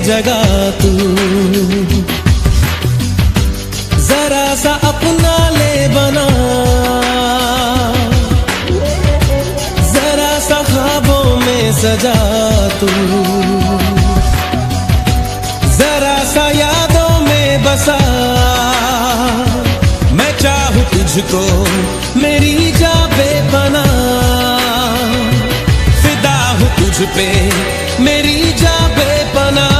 जगह तू, जरा सा अपना ले बना, जरा सा ख्वाबों में सजा तू, जरा सा यादों में बसा। मैं चाहूं तुझको मेरी जा बेपनाह, फिदा हूं तुझ पे मेरी जा बेपनाह।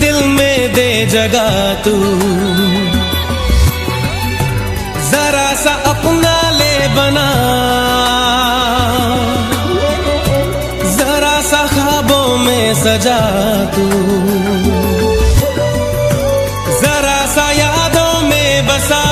दिल में दे जगह तू, जरा सा अपना ले बना, जरा सा ख्वाबों में सजा तू, जरा सा यादों में बसा।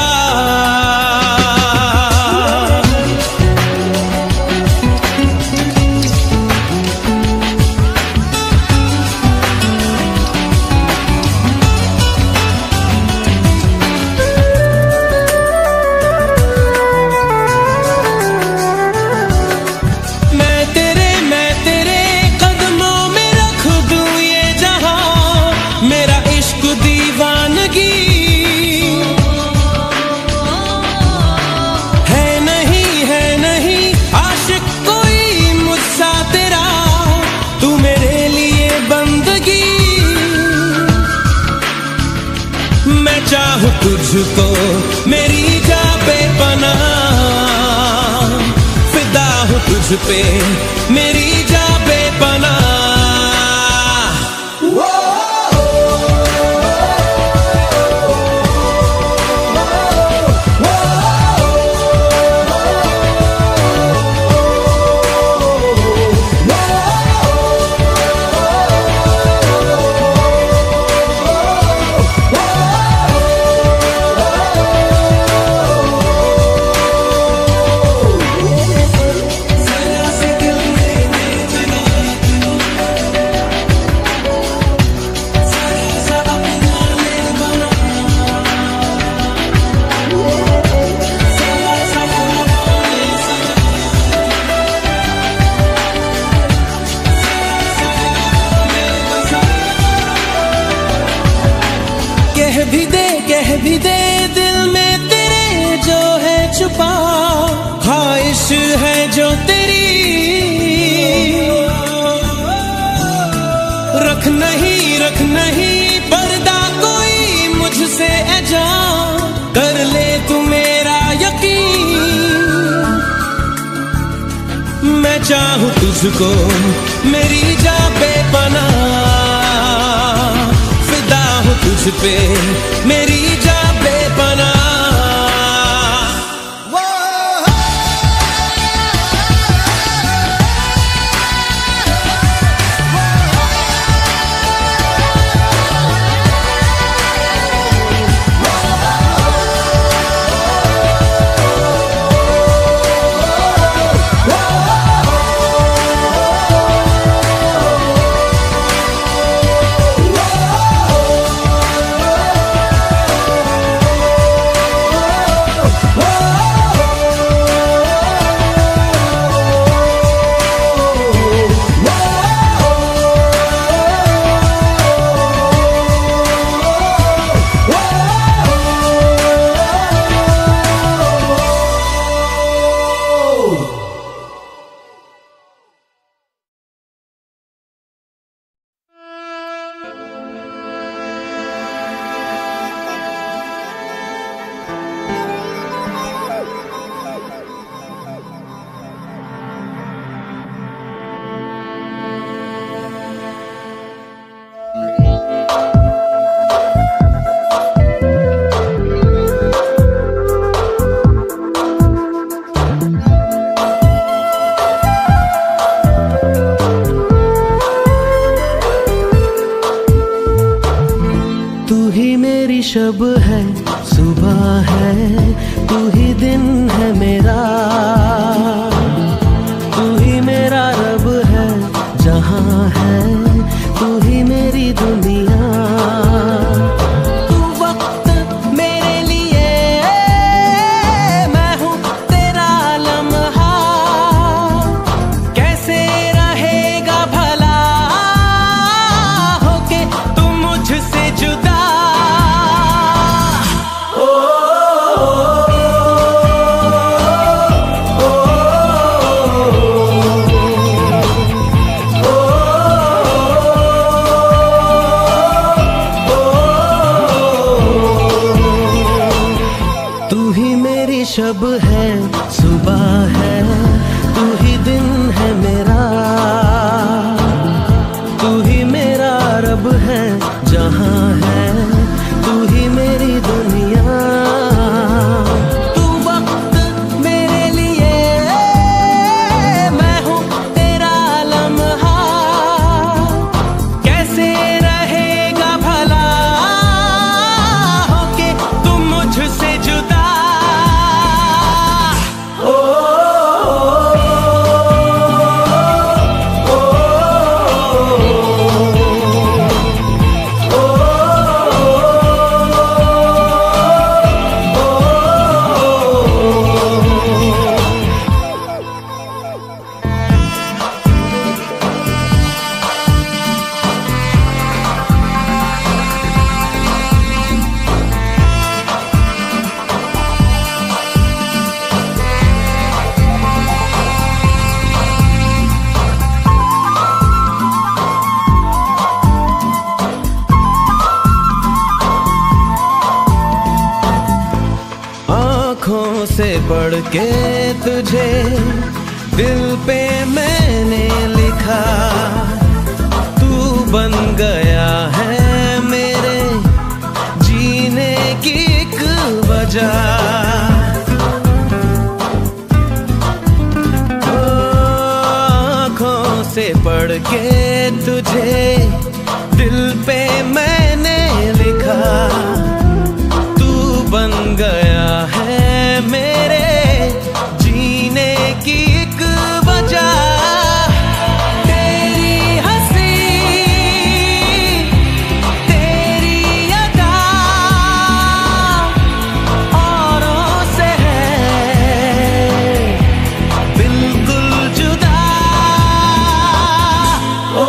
चाहूं तुझको मेरी जा बेपनाह, फिदा हूं तुझ पे मेरी जा बेपनाह। कह भी दे दिल में तेरे जो है छुपा, ख्वाहिश है जो तेरी, रख नहीं पर्दा कोई मुझसे ऐजा, कर ले तू मेरा यकीन। मैं चाहूं तुझको मेरी जा बेपनाह, फिदा हूं तुझ पे मेरी जा बेपनाह। पढ़ के तुझे दिल पे मैंने लिखा, तू बन गया है मेरे जीने की एक वजह। आँखों से पढ़ के तुझे दिल पे मैंने लिखा, तू बन गया है मेरे जीने की एक वजह। तेरी हंसी तेरी अदा औरों से है बिल्कुल जुदा। ओ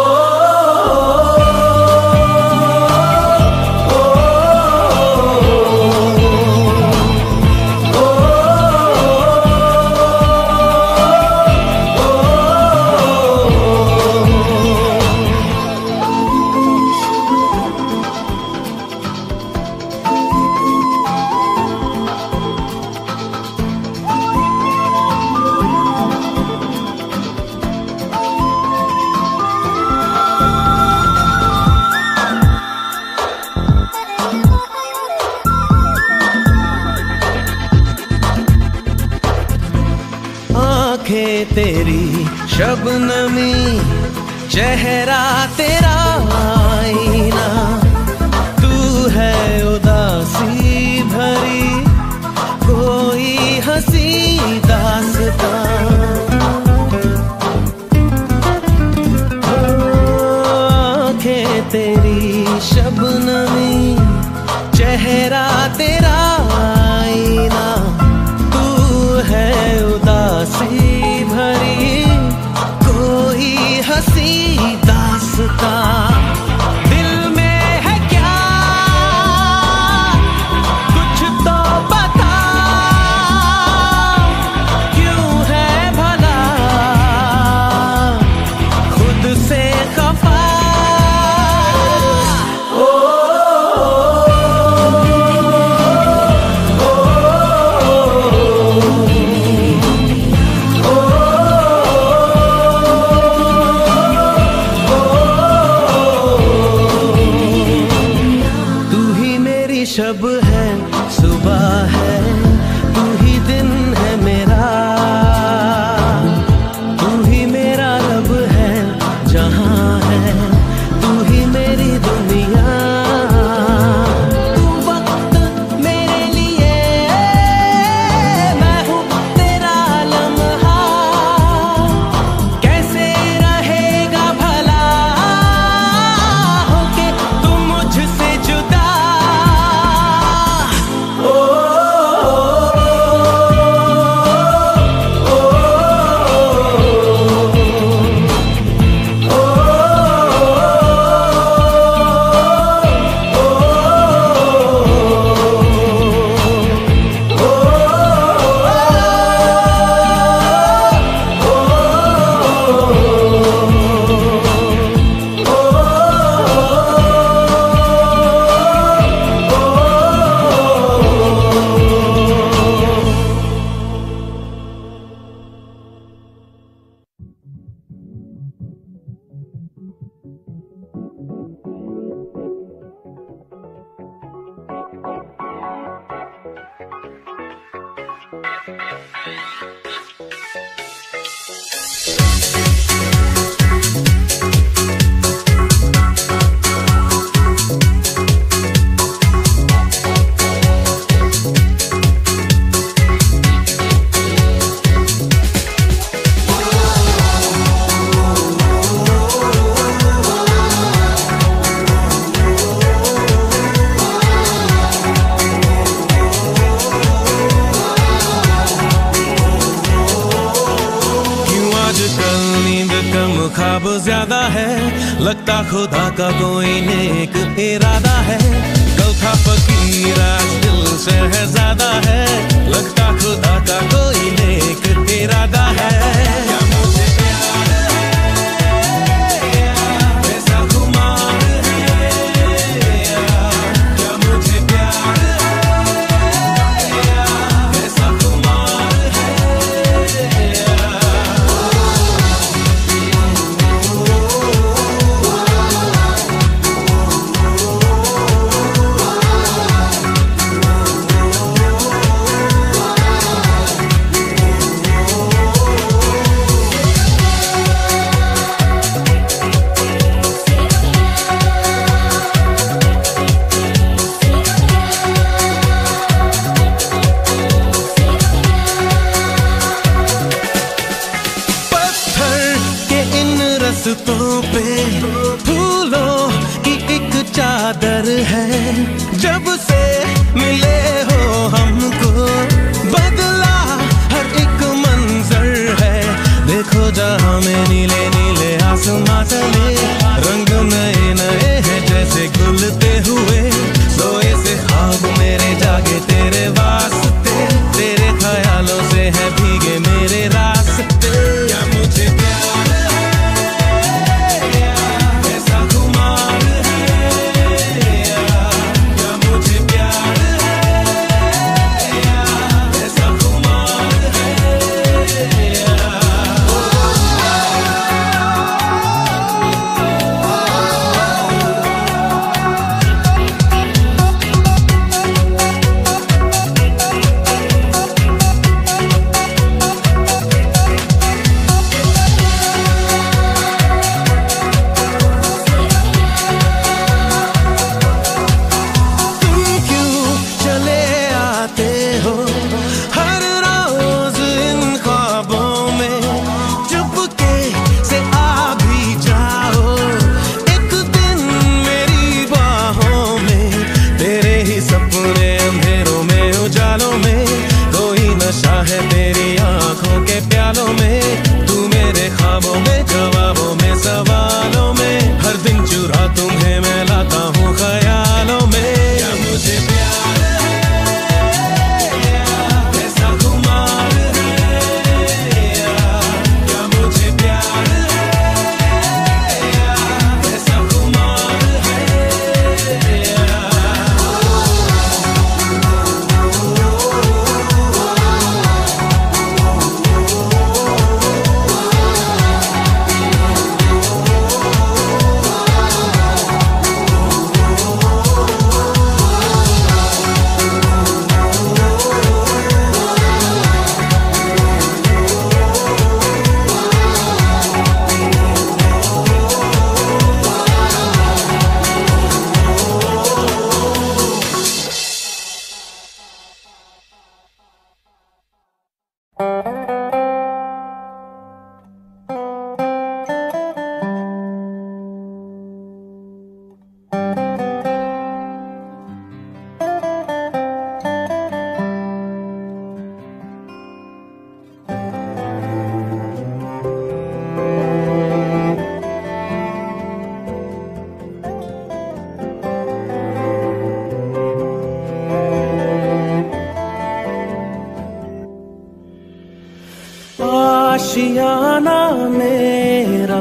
आँखें तेरी शबनमी, चेहरा तेरा आईना, तू है उदासी भरी कोई हंसी दास्तां। आँखें तेरी शबनमी, चेहरा तेरा आईना, तू है उदासी भरी कोई हंसी दास्तां। दिल में है क्या कुछ तो बता, क्यों है भला खुद से खफा। शब है सुबह है, तू ही दिन है मेरा, तू ही मेरा रब है जहां है, तू ही मेरी दुनिया। तू वक्त मेरे लिए, मैं हूँ तेरा लम्हा, कैसे रहेगा भला होके तू मुझसे जुदा। ख्वाब ज्यादा है, लगता खुदा का कोई नेक इरादा है। कल था फकीर आज दिल से है ज्यादा है, लगता खुदा का कोई नेक इरादा है। क्या मुझे प्यार है, ऐसा खुमार है, क्या मुझे प्यार है, ऐसा खुमार रास्तों पे फूलों की एक चादर है। जब से मिले हो हमको बदला हर एक मंजर है। देखो जहां में नीले नीले आसमां तले रंग नए नए हैं जैसे खुलते हुए। सोए से ख्वाब मेरे जागे तेरे वास्ते, तेरे ख्यालों से है भीगे मेरे रास्ते। क्या मुझे प्यार है ऐसा खुमार है, क्या मुझे प्यार है ऐसा खुमार है। है तेरी आंखों के प्यालों में, तू मेरे ख्वाबों में, जवाबों में, सवालों में। हर दिन चुरा तुम्हें मैं लाता हूँ ख्यालों में। क्या मुझे प्यार है ऐसा खुमार है, क्या मुझे प्यार है ऐसा खुमार है। आशियाना मेरा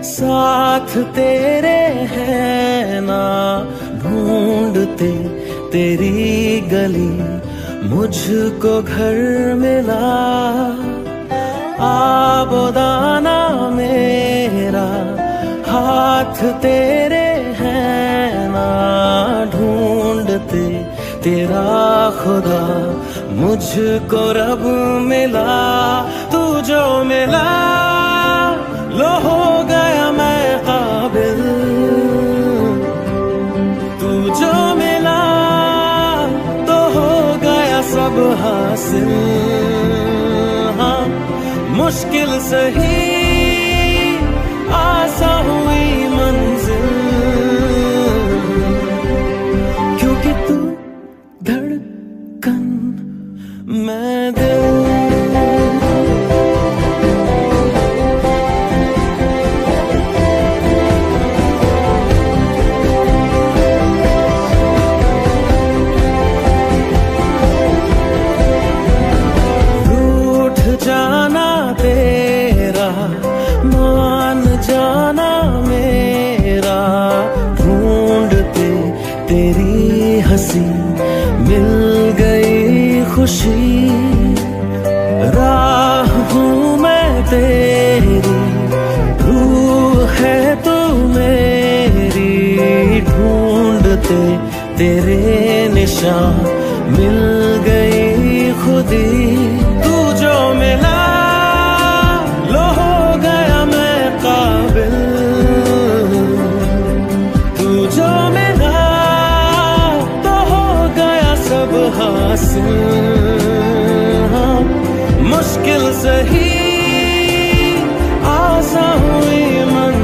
साथ तेरे है ना, ढूंढते तेरी गली मुझको घर मिला। आबोदाना मेरा हाथ तेरे है ना, ढूंढते तेरा खुदा मुझको रब मिला। तू जो मिला लो हो गया मैं काबिल, तू जो मिला तो हो गया सब हासिल। हाँ मुश्किल सही आसा हुई मंजिल, क्योंकि तू धड़कन मैं दिल। जाना तेरा मान जाना मेरा, ढूंढते तेरी हंसी मिल गई खुशी। राह हूँ मैं तेरी, रूह है तू मेरी, ढूंढते तेरे निशान मिल गई खुदी। जो मिला लो हो गया मैं काबिल, तू जो मिला तो हो गया सब हासिल। हाँ मुश्किल सही आसा हुई मन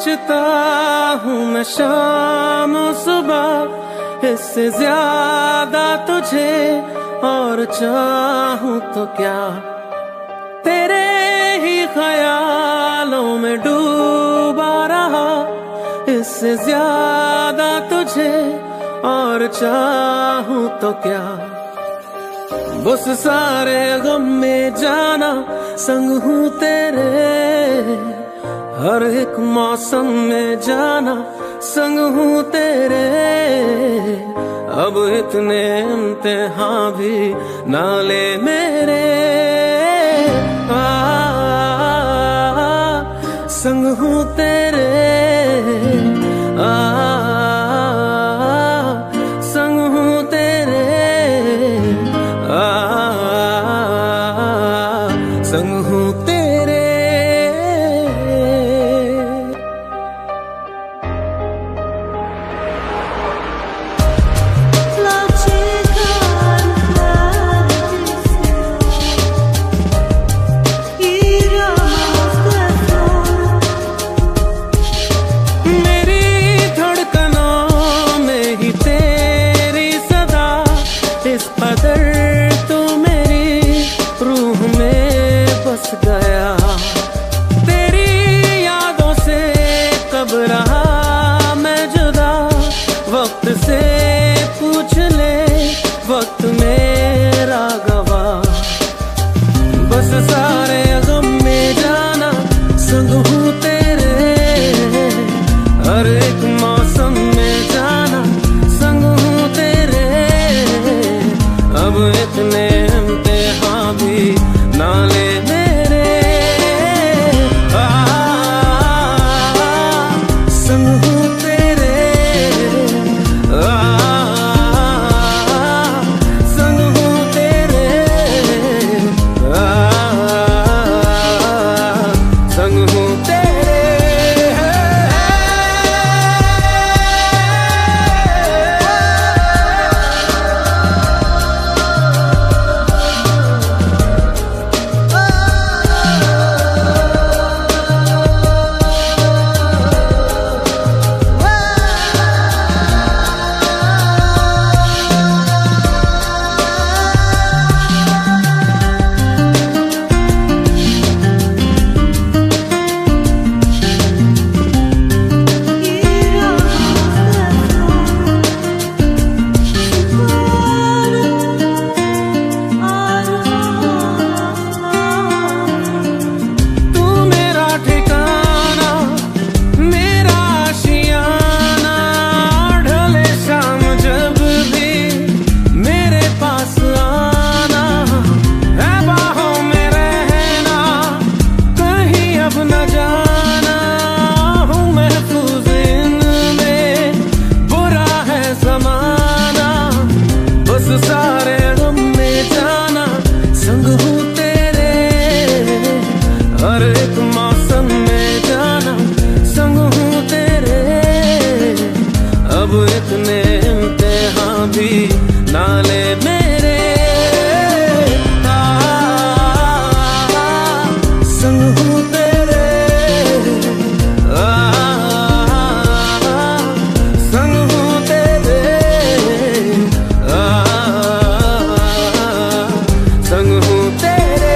सोचता हूँ मैं शाम सुबह, इससे ज्यादा तुझे और चाहूँ तो क्या। तेरे ही ख्यालों में डूबा रहा, इससे ज्यादा तुझे और चाहूँ तो क्या। बस सारे गम में जाना संग हूँ तेरे, हर एक मौसम में जाना संग हूँ तेरे। अब इतने इम्तिहान भी ना ले मेरे, संग हूँ तेरे, संग हूँ तेरे, संग हूँ तेरे। वक्त से पूछ ले, वक्त मेरा गवाह। बस सारे गम में जाना संग हूँ तेरे, हर एक मौसम में जाना संग हूँ तेरे। अब इतने इम्तिहान भी ना ले मेरे, संग हूँ तेरे, संग हूँ तेरे, संग हूँ तेरे। सारे गम में जाना संग हूँ तेरे, हर एक मौसम में जाना संग हूँ तेरे। अब इतने इम्तिहान भी ना ले मेरे, संग हूँ तेरे, संग हूँ तेरे, संग हूँ तेरे।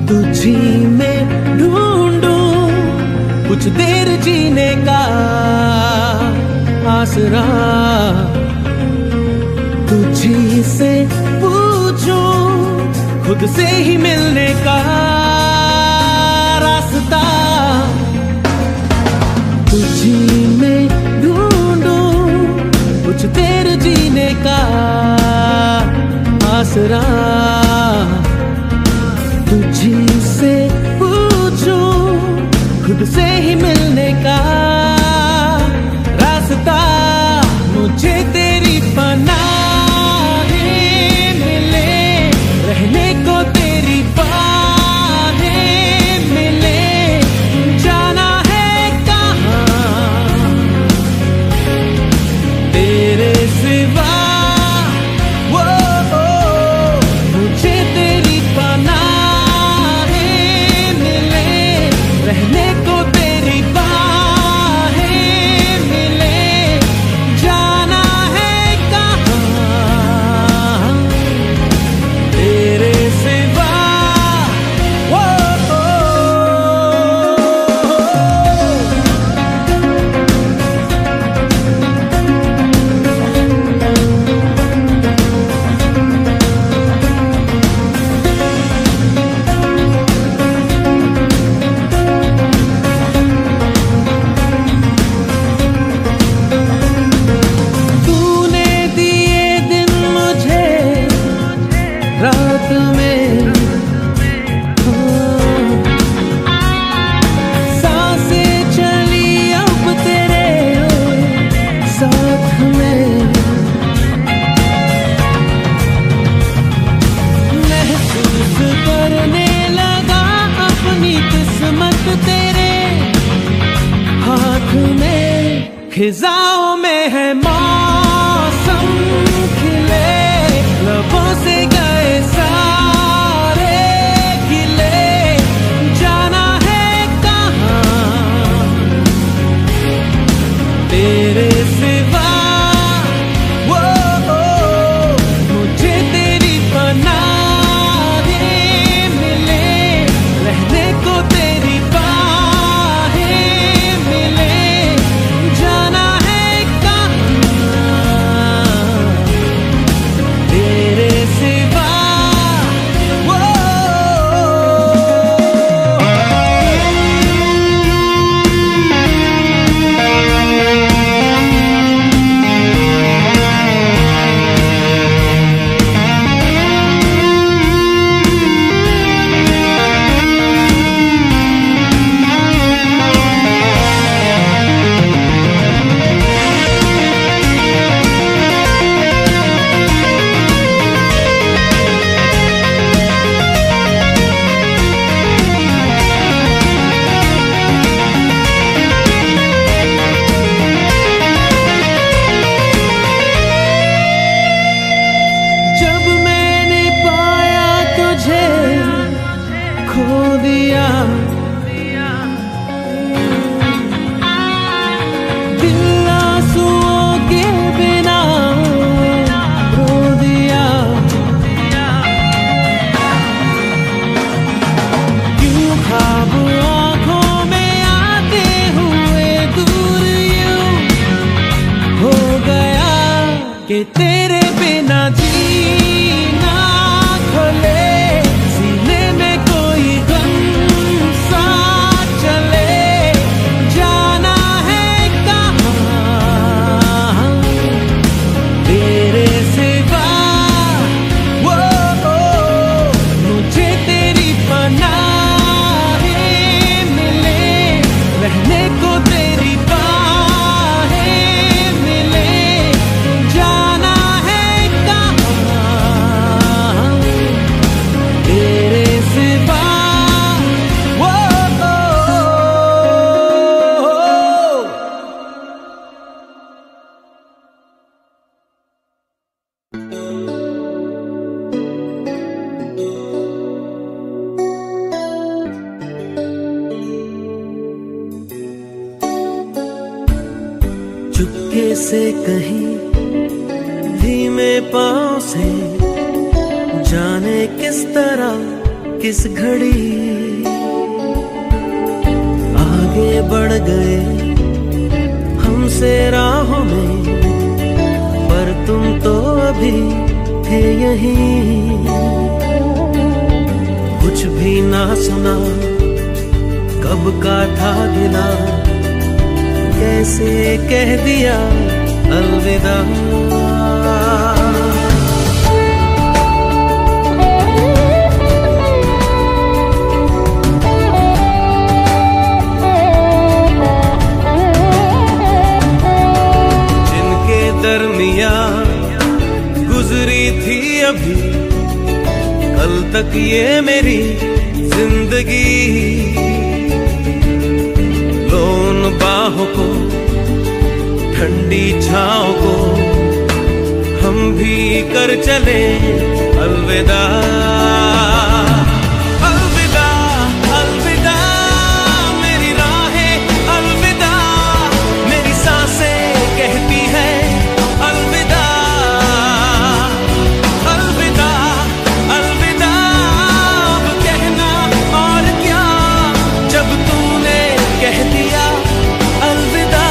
तुझी में ढूंढूं कुछ देर जीने का आसरा, तुझी से पूछूं खुद से ही मिलने का रास्ता, तुझी में ढूंढूं कुछ देर जीने का आसरा, तुझी से पूछूं खुद से ही मिलने का रास्ता, मुझे तेरी पनाहें मिले, रहने को तेरी बाहें मिले, जाना है कहाँ तेरे सिवा, मुझे तेरी पनाहें मिले, रहने को तेरी बाहें मिले, जाना है कहाँ तेरे सिवा। तूने दिए दिन मुझे रात में, सांसें चली अब तेरे साथ में, महसूस करने लगा अपनी किस्मत तेरे हाथ में, खिजाओं में है मौसम खिले, लबों से गए सारे गिले, जाना है कहाँ तेरे सिवा, मुझे तेरी पनाहें मिले, रहने को तेरी बाहें मिले, जाना है कहाँ तेरे सिवा। जब मैंने पाया तुझे खो दिया, दिल आंसुओं के बिना रो दिया, क्यों ख्वाब आँखों में आते हुए दूर यूं हो गया कि तेरे बिना जीना खोले, सीने में कोई गम सा चले, जाना है कहाँ तेरे सिवा, मुझे तेरी पनाहें मिले, रहने को तेरी बाहें मिले, जाना है कहाँ तेरे सिवा। चुपके से कहीं धीमे पाँव से जाने किस तरह किस घड़ी आगे बढ़ गए हमसे राहों में, पर तुम तो अभी थे यहीं। कुछ भी ना सुना, कब का था गिला, कैसे कह दिया अलविदा। जिनके दरमिया गुजरी थी अभी कल तक ये मेरी जिंदगी, लो उन बाहों को, ठंडी छाँव को हम भी कर चले अलविदा। अलविदा अलविदा मेरी राहें, अलविदा मेरी सांसें कहती है अलविदा। अलविदा अलविदा अब कहना और क्या, जब तूने कह दिया अलविदा।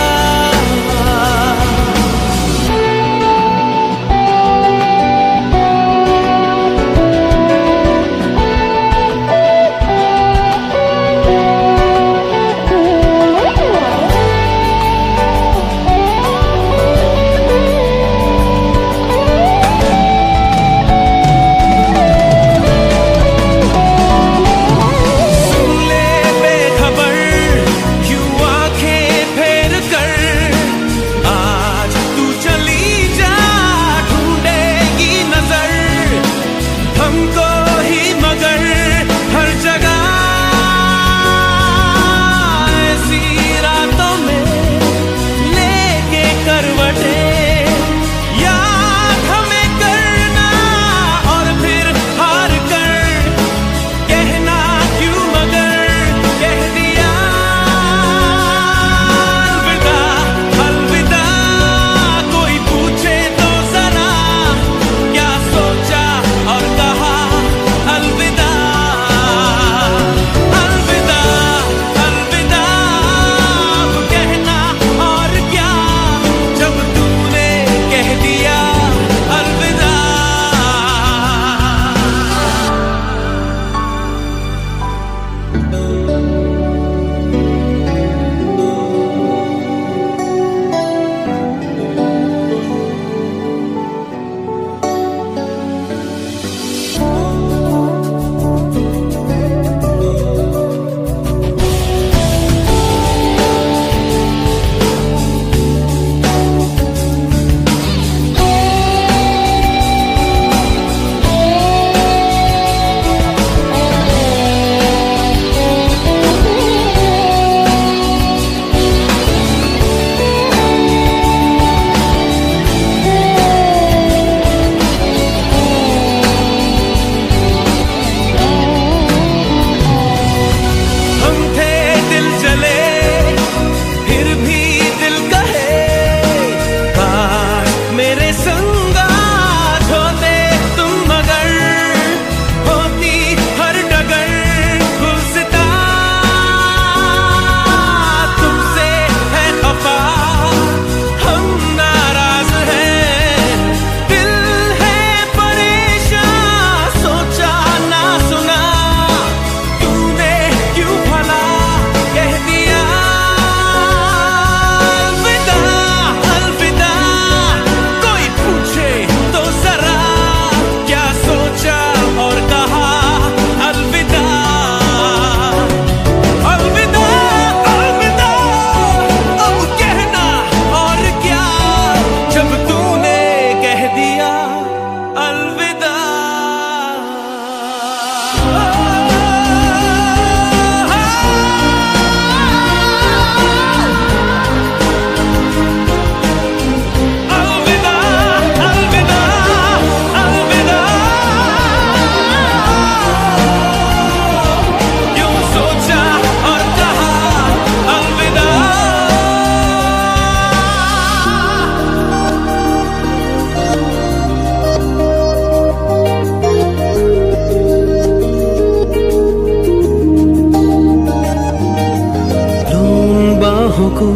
को,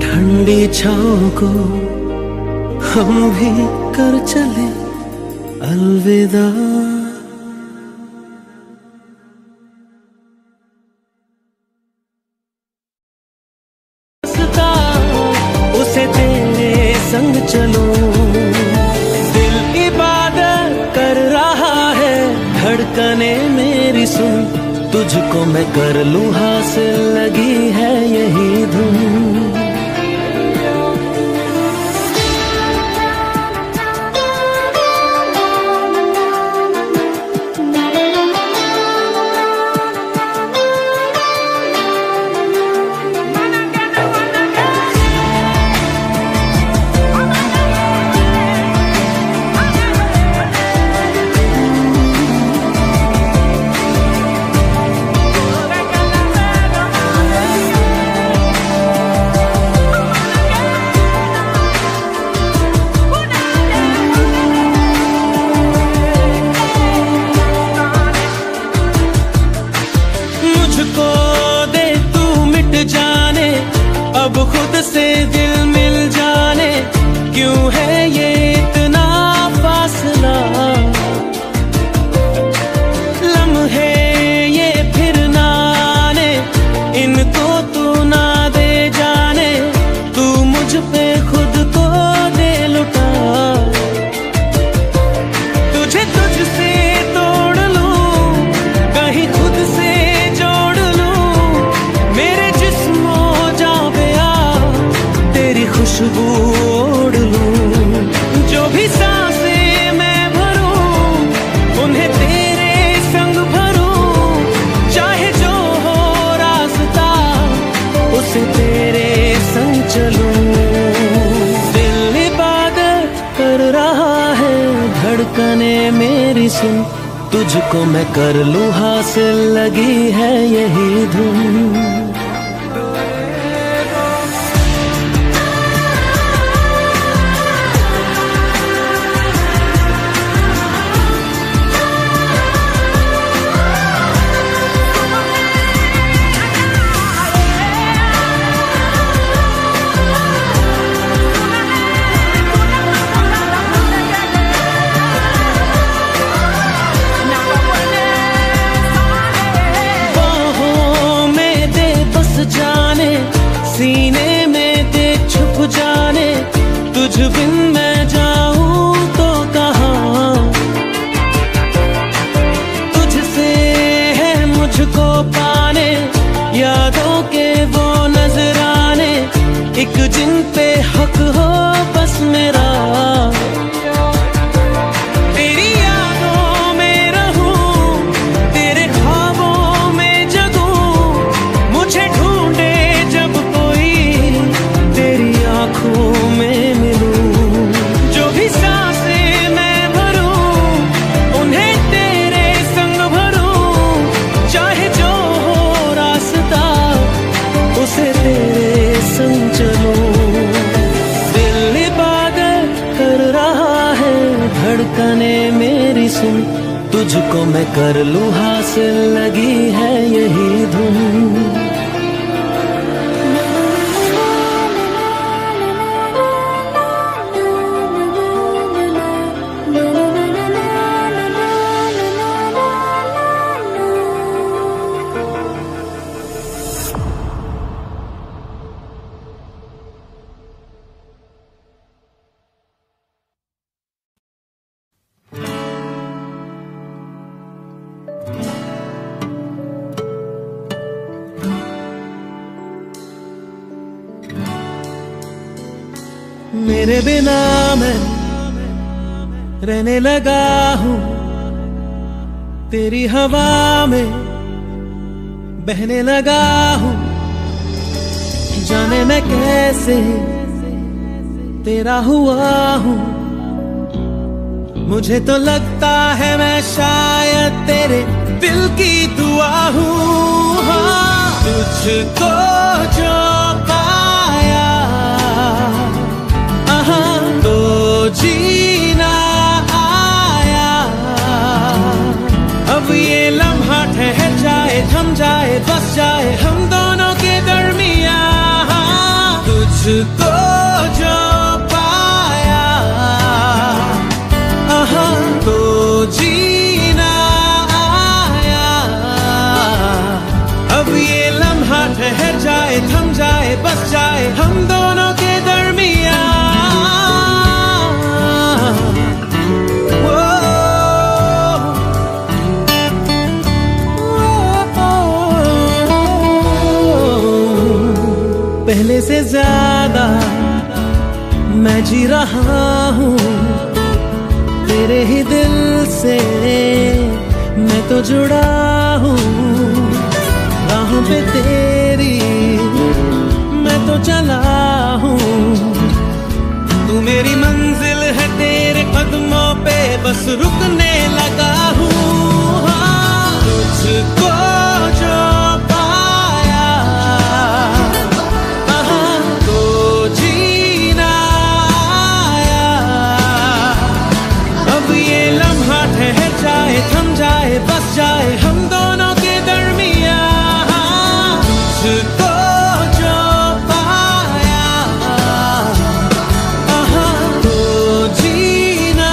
ठंडी छाँव को हम भी कर चले अलविदा। उसे तेरे संग चलो, दिल इबादत कर रहा है, धड़कने मेरी सुन, तुझको मैं कर लूं हासिल, लगी है यही धुन। अब खुद से दिल मिल जाने, क्यों है ये इतना फासला, लम्हे ये फिर ना आने, इनको तू ना दे जाने, तू मुझ पे खुद को दे लुटा, तुझे तुझसे तोड़ लूं, कहीं खुद से जोड़ लूं, मेरे जिस्मों खुशबू ओढ़ लूं, जो भी सांसें मैं भरूं, उन्हें तेरे संग भरूं, चाहे जो हो रास्ता, उसे तेरे संग चलूं। दिल इबादत कर रहा है, धड़कने मेरी सुन, तुझको मैं कर लूं हासिल, लगी है यही धुन। सीने में दे छुप जाने, तुझ बिन मैं जाऊं तो कहाँ, तुझसे है मुझको पाने, यादों के वो नजराने, एक जिन पे हक हो बस मेरा, तेरी यादों में रहूं, तेरे ख्वाबों में जगूं, मुझे ढूंढे जब तेरी आँखों में मिलूं, जो भी सांसें मैं भरूं, उन्हें तेरे संग भरूं, चाहे जो हो रास्ता, उसे तेरे संग चलूं। दिल इबादत कर रहा है, धड़कने मेरी सुन, तुझको मैं कर लूं हासिल, लगी है यही धुन। मेरे बिना मैं रहने लगा हूँ, तेरी हवा में बहने लगा हूँ, जाने मैं कैसे तेरा हुआ हूँ, मुझे तो लगता है मैं शायद तेरे दिल की दुआ हूँ। हाँ, तुझको जो पाया तो जीना आया, अब ये लम्हा ठहर जाए, थम जाए, बस जाए हम दोनों के दरमियाँ। तुझको जो पाया तो जीना आया। अब ये लम्हा ठहर जाए, थम जाए, बस जाए हम दोनों के दरमियां। पहले से ज्यादा मैं जी रहा हूँ तेरे ही दिल से, मैं तो जुड़ा हूँ राहों पे तेरी मैं तो चला हूँ। तू मेरी मंजिल है, तेरे कदमों पे बस रुकने लगा हूँ। तुझको जो थम जाए, बस जाए हम दोनों के दरमियां। तुझको जो पाया तो जीना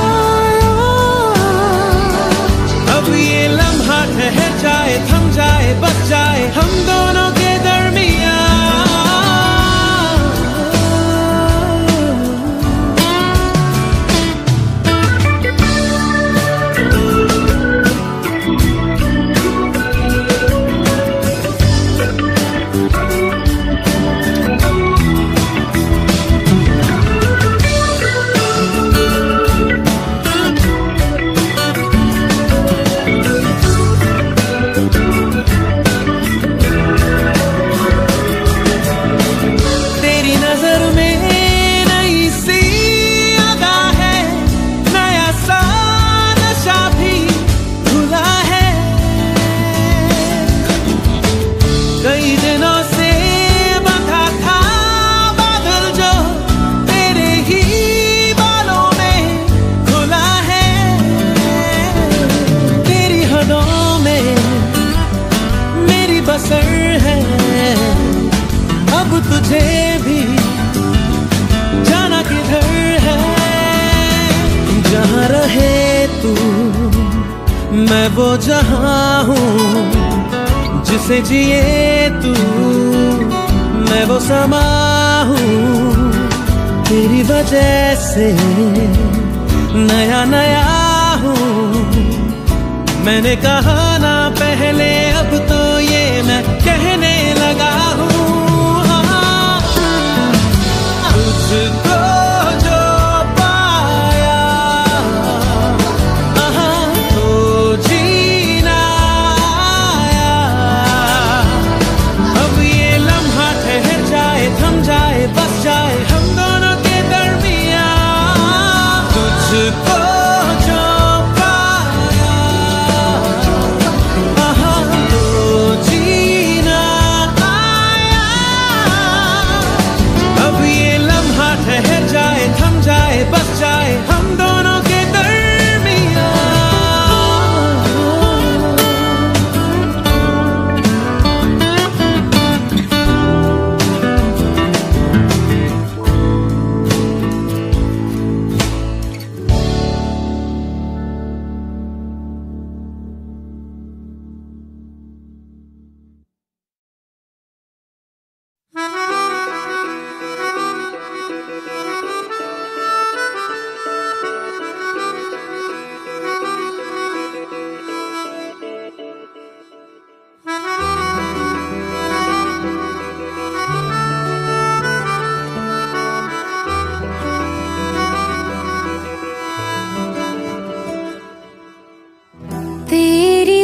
आया। अब ये लम्हा ठहर जाए, थम जाए, बस जाए हम दोनों के दरमियां। तुझे भी जाना किधर है, जहाँ रहे तू मैं वो जहाँ हूँ, जिसे जिए तू मैं वो समा हूँ। तेरी वजह से नया नया हूँ, मैंने कहा ना पहले अब तो ये मैं कहने लगा हूँ। तुझको जो पाया तो जीना आया। अब ये लम्हा ठहर जाए, थम जाए, बस जाए हम दोनों के दरमियां। तुझको जो पाया तो जीना आया। अब ये लम्हा ठहर जाए, थम जाए, बस जाए हम दोनों के दरमियां।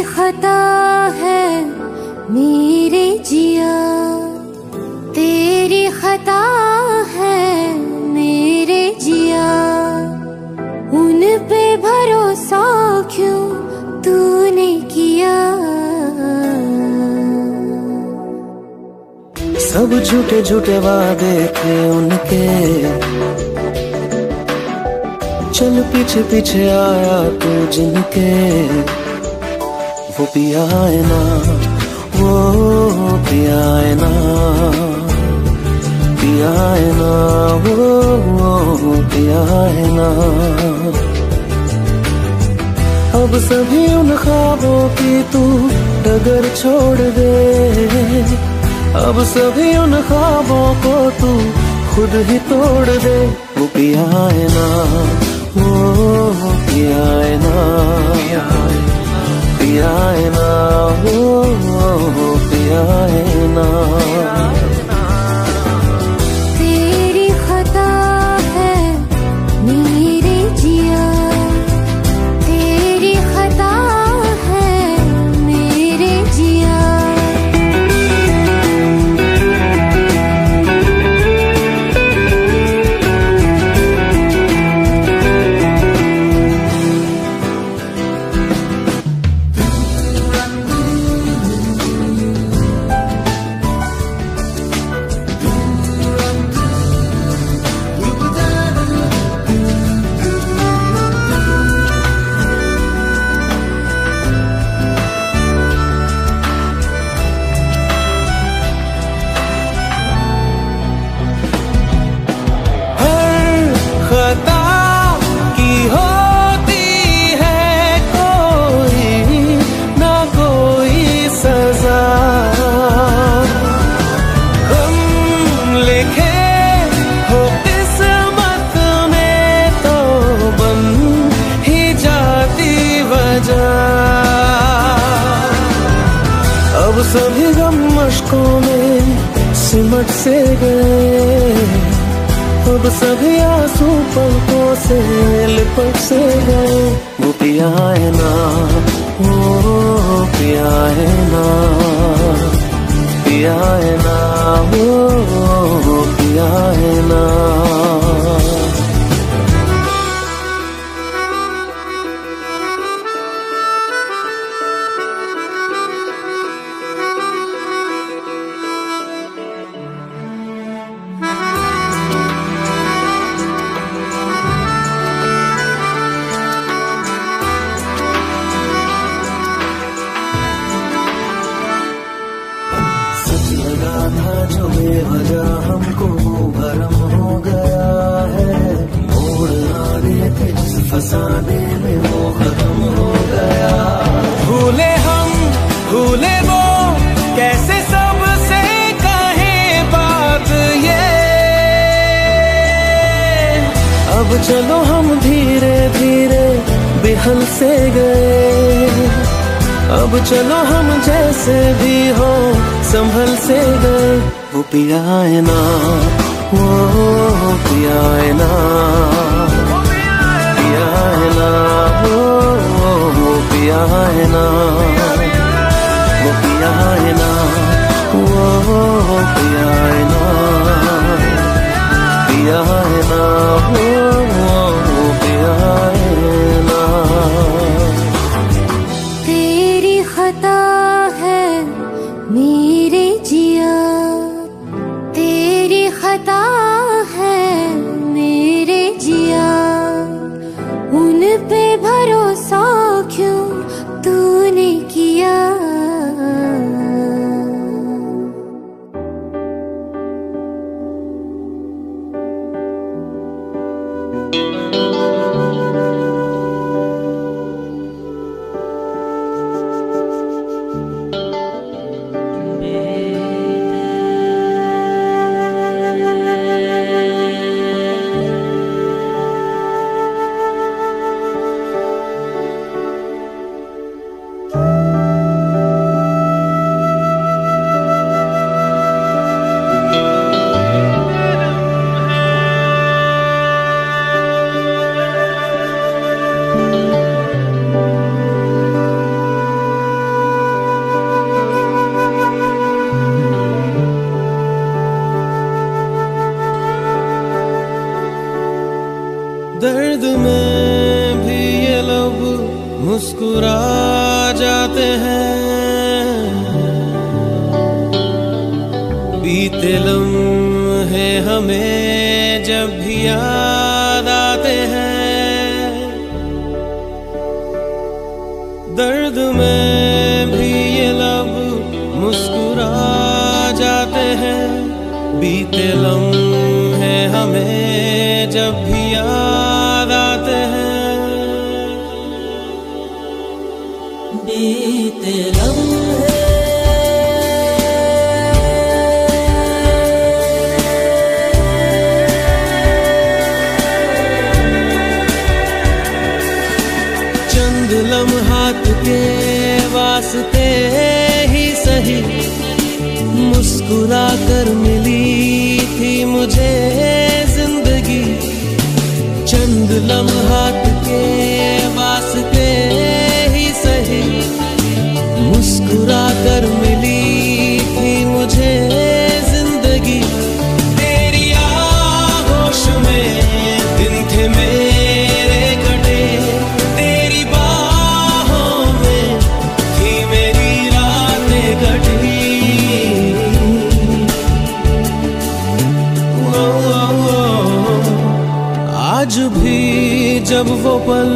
खता है मेरे जिया, तेरी खता है मेरे जिया। उन पे भरोसा क्यों तूने किया? सब झूठे झूठे वादे थे उनके, चल पीछे पीछे आया तू जिनके। वो पिया है ना, वो पिया है ना, पिया पिया है ना, वो पिया है ना। अब सभी उन ख्वाबों की तू डगर छोड़ दे, अब सभी उन ख्वाबों को तू खुद ही तोड़ दे। वो पिया है ना, वो पिया है ना, पिया है ना, वो पिया है ना। तेरी खता है मेरे जिया, तेरी खता है मेरे जिया। अब सभी गम मशकों में सिमट से गए, अब सभी आंसू पलकों से लिपट से गए। वो पिया है ना, वो पिया है ना, पिया है ना, वो पिया है ना। जो बेवजह हमको भरम हो गया है, मोड़ आने थे जिस फसाने में वो खत्म हो गया। भूले हम भूले वो, कैसे सबसे कहे बात ये। अब चलो हम धीरे धीरे बिहल से गए, अब चलो हम जैसे भी हो संभल से गए। वो पिया है ना, वो पिया है ना, पिया है ना, वो पिया है ना, वो पिया है ना, वो पिया है ना, पिया है ना, वो पिया है ना। तेरी खता है मेरे जिया, तेरी खता है मेरे जिया। उन पे भरोसा क्यों तूने किया। दर्द में भी ये लब मुस्कुरा जाते हैं, बीते लम्हे हमें जब भी याद आते हैं। दर्द में भी ये लब मुस्कुरा जाते हैं, बीते लम्हे हमें जब भी याद आते हैं। बीते लम्हे चंद लम्हात के वास्ते ही सही मुस्कुरा कर मिली थी मुझे जिंदगी। चंद लम्हात के वास्ते ही सही मुस्कुरा कर मिली थी मुझे जिंदगी। तेरी आगोश में दिन थे मेरे कटे, तेरी बाहों में थी मेरी रातें कटी। आज भी जब वो पल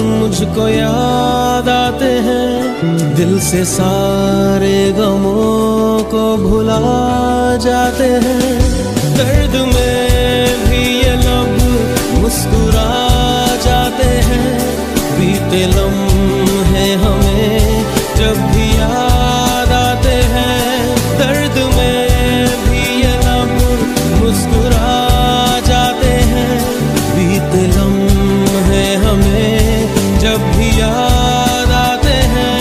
मुझको याद आते हैं, दिल से सारे गमों को भुला जाते हैं। दर्द में भी ये लब मुस्कुरा जाते हैं। बीते लम्हे हमें जब भी याद आते हैं। दर्द में भी ये लब मुस्कुरा जाते हैं। बीते लम्हे हमें जब भी याद आते हैं।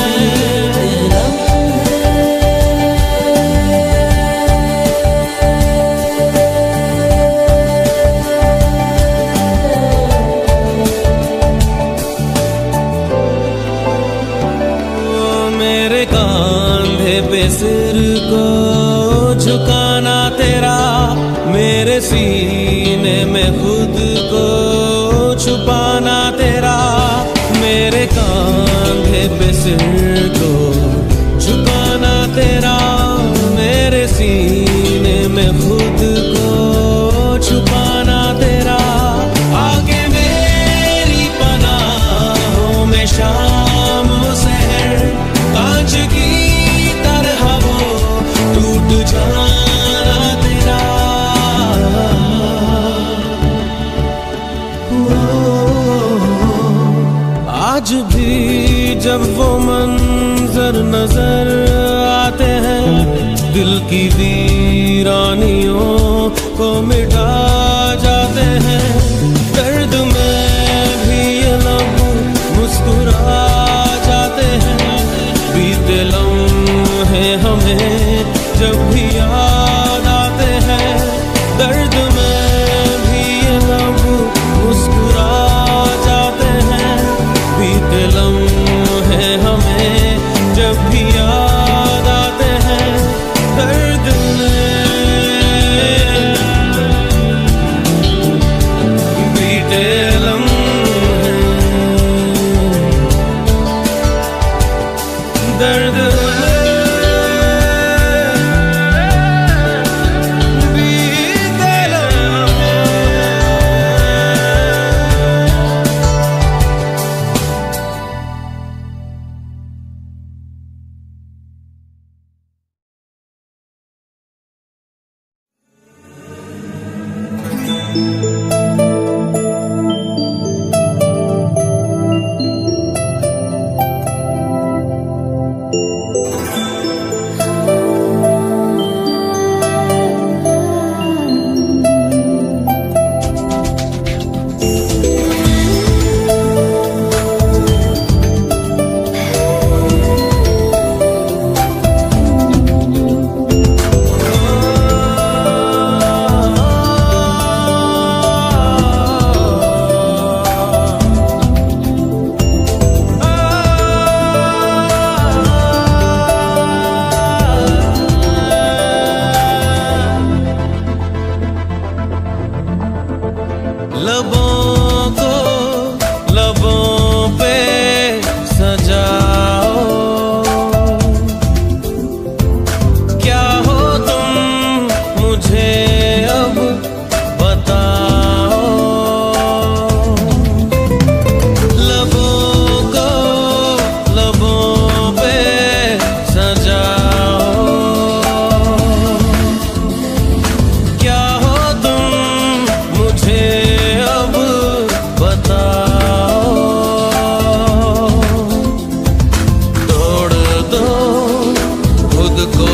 मेरे कांधे पे सिर को झुकाना तेरा, मेरे सीने में खुद को छुपाना तेरा। मेरे कांधे पे सिर को झुकाना तेरा, मेरे सीने में खुद को छुपाना तेरा। आगे मेरी पनाहों में शाम सहर, कांच की तरह वो टूट जाना तेरा। आज भी जब वो मंजर नजर आते हैं, दिल की वीरानियों को मिटा जाते हैं। दर्द में भी ये लब मुस्कुरा जाते हैं। बीते लम्हे हमें जब भी याद आते हैं। दर्द में भी ये लब मुस्कुरा जाते हैं। बीते लम्हे हमें जब भी याद आते हैं। दर्द बीते लम्हे दर्द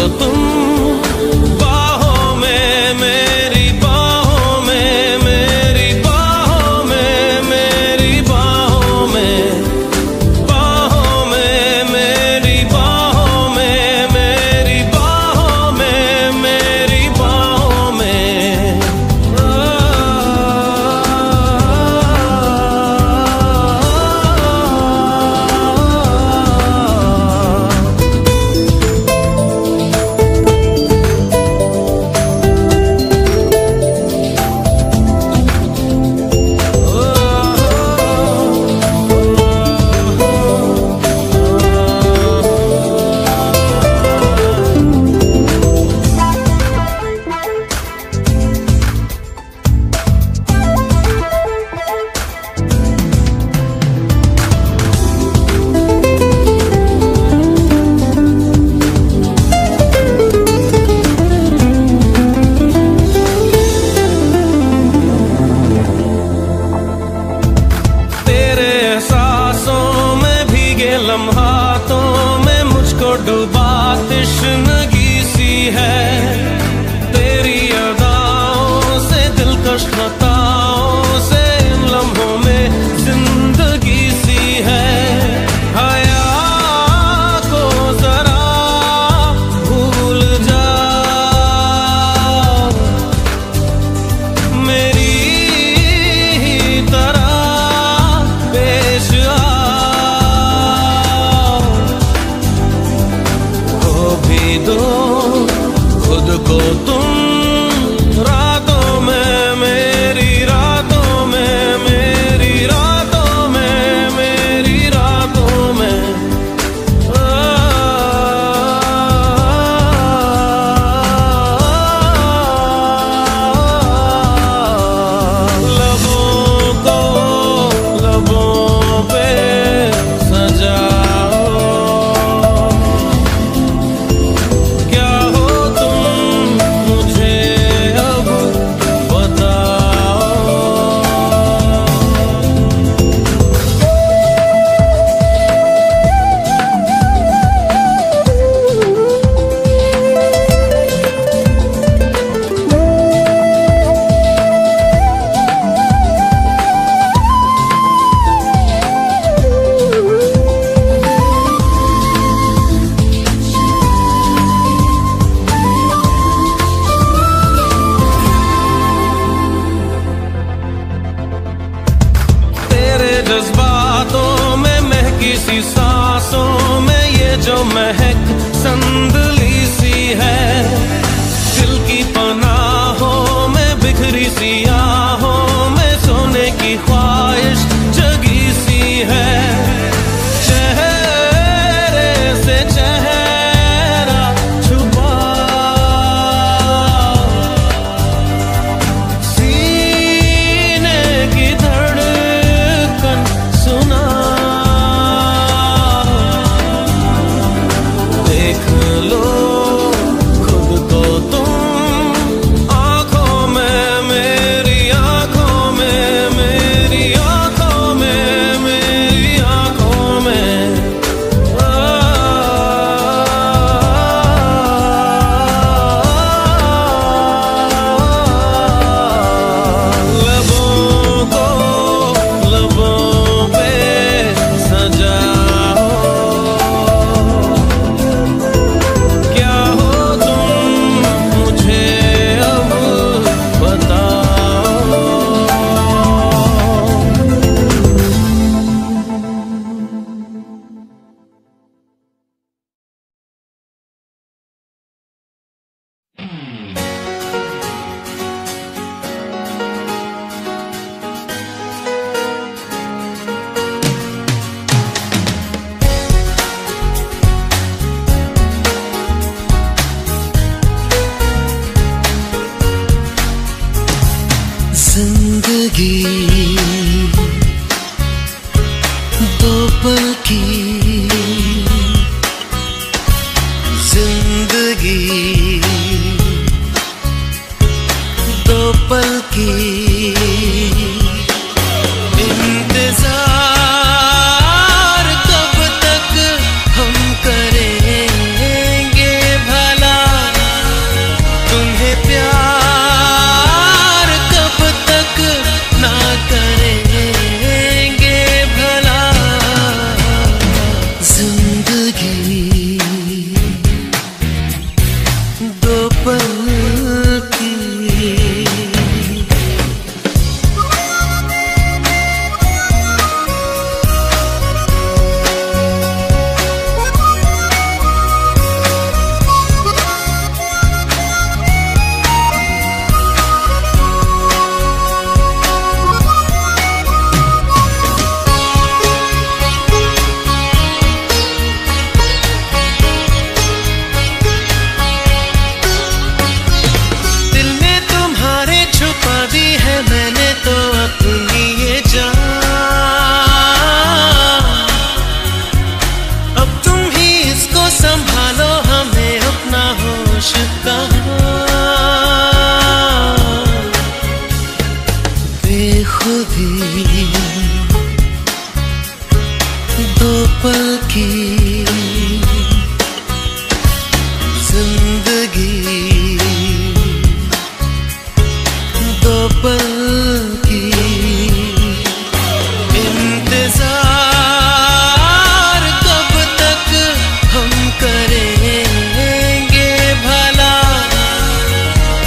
तुम बाहों में, मेरी बाहों में, मेरी बाहों में, मेरी बाहों में, बाहों में, मेरी बाहों में, मेरी बाहों में, मेरी बाहों में। लम्हातों में मुझको डूबा तश्नगी सी है, तेरी अदाओं से दिलकश खताओं से इन लम्हों में जिंदगी सी है। हया को जरा भूल जाओ, मेरी ही तरह पेश दो खुद को तुम रातों में, मेरी रातों में, मेरी रातों में, मेरी रातों में। लबों को लबों पे सजाओ, जज्बातों में महकी सी सांसों में ये जो महक संदली सी है, दिल की पनाहों में बिखरी सी आहों में सोने की ख्वाहिश जगी सी है। चेहरे से चेहरा छुपा सीने की धड़कन सुना, देख लो खुद को तुम आँखों में, मेरी आँखों में, मेरी आँखों में, मेरी आँखों में। लबों को लबों पे सजाओ, क्या हो तुम मुझे अब बताओ। जिंदगी दो पल की, जिंदगी दो पल की, इंतजार कब तक हम करेंगे भला। पल की। दो पल की जिंदगी, दो पल की इंतजार कब तक हम करेंगे भला,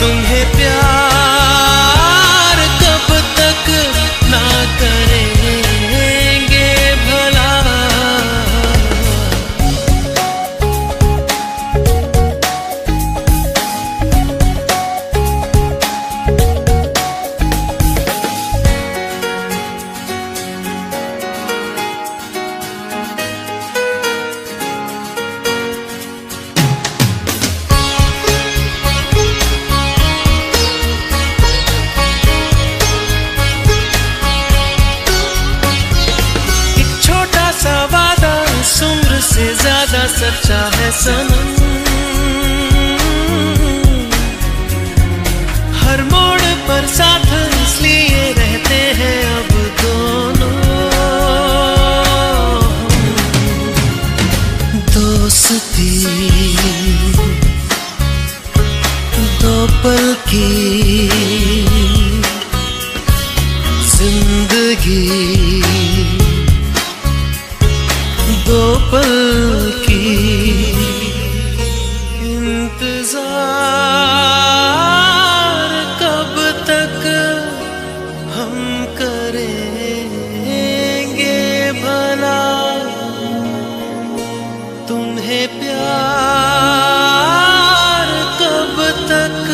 तुम्हें प्यार कब तक ना करेंगे भला। ज्यादा सच्चा है सनम, हर मोड़ पर साथ इसलिए रहते हैं अब दोनों। दोस्ती दो पल की जिंदगी, दो पल की इंतजार कब तक हम करेंगे भला, तुम्हें प्यार कब तक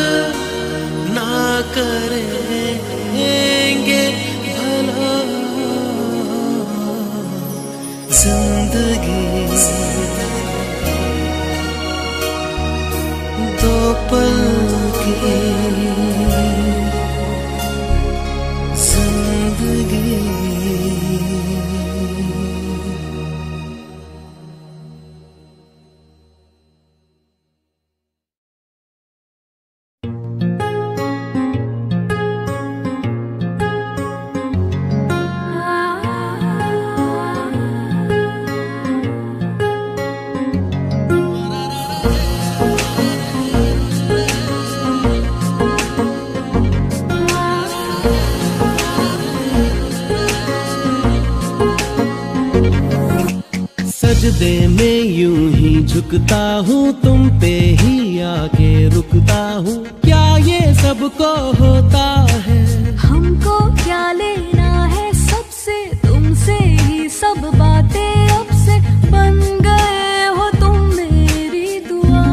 ना करेंगे भला। जिंदगी दो पल की जिंदगी। सजदे में यूं ही झुकता हूँ, तुम पे ही आके रुकता हूँ, क्या ये सबको होता है? हमको क्या लेना है सबसे, तुमसे ही सब बातें अब से बन गए हो तुम मेरी दुआ।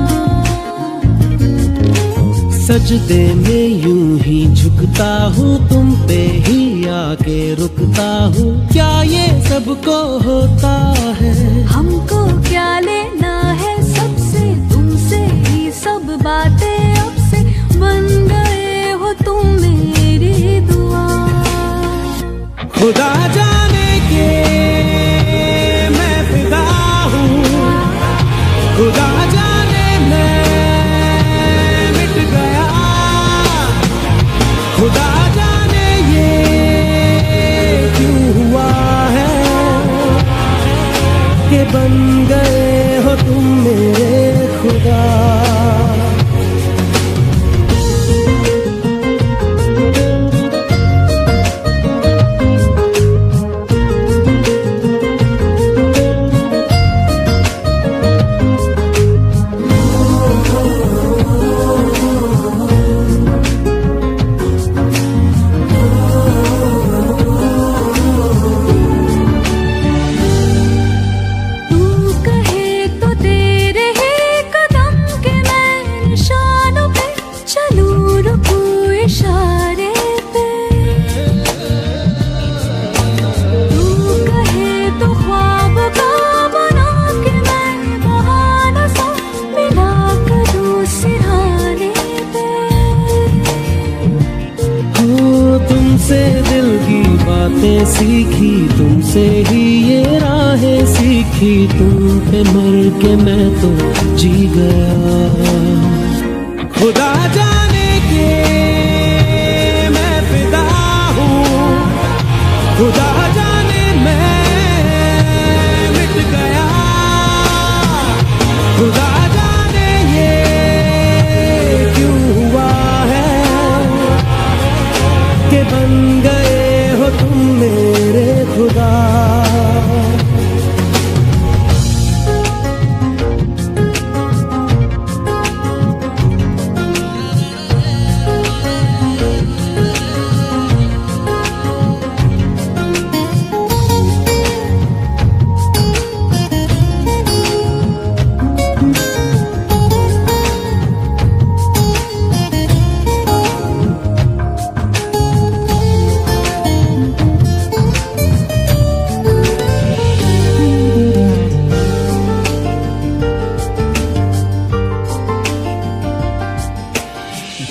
सजदे में यूं ही झुकता हूँ, तुम पे ही आके रुकता हूँ, क्या ये सबको होता है? हमको क्या लेना है सबसे, तुमसे ही सब बातें अब से बन गए हो तुम मेरी दुआ। खुदा जाने के मैं फिदा हूँ, खुदा जाने मैं मिट गया, खुदा जाने ये क्यों हुआ है कि बन गए हो बातें सीखी तुमसे ही, ये राहें सीखी तुम पे मर के मैं तो जी गया। खुदा जाने के मैं फिदा हूँ, खुदा जाने मैं मिट गया। खुदा जाने ये क्यों हुआ है कि बन गए हो तुम मेरे खुदा।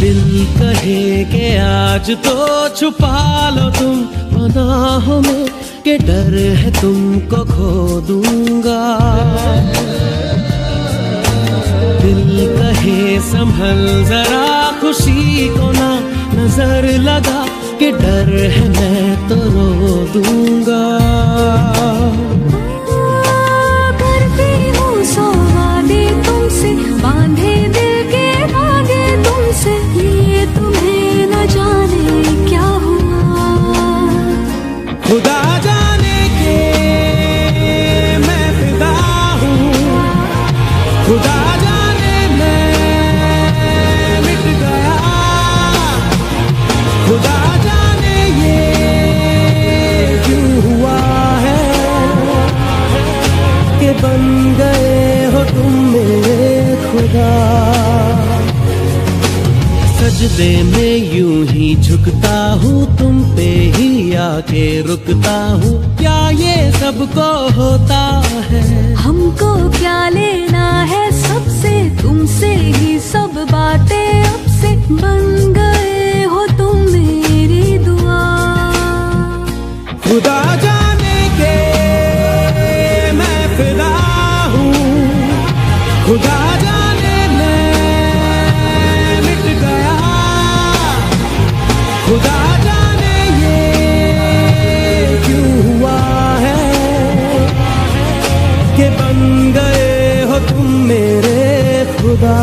दिल कहे के आज तो छुपा लो तुम पनाहों में, के डर है तुमको खो दूंगा। दिल कहे संभल जरा खुशी को ना नजर लगा, के डर है मैं तो रो दूंगा। करती हूँ सौ वादे तुमसे, बांधे दिल के धागे तुमसे, ये तुम्हें न जाने क्या हुआ। खुदा जाने के मैं फिदा हूँ, खुदा जाने मैं मिट गया। खुदा जाने ये क्यों हुआ है कि बन गए हो तुम मेरे खुदा। सजदे में यूं ही झुकता हूँ तुम पे ही आके रुकता हूँ, क्या ये सबको होता है। हमको क्या लेना है सबसे, तुमसे ही सब बातें अब से, बन गए हो तुम मेरी दुआ। खुदा जाने के मैं फिदा हूँ, खुदा जाने मैं मिट गया। खुदा जाने ये क्यों हुआ है कि बन गए हो तुम मेरे खुदा।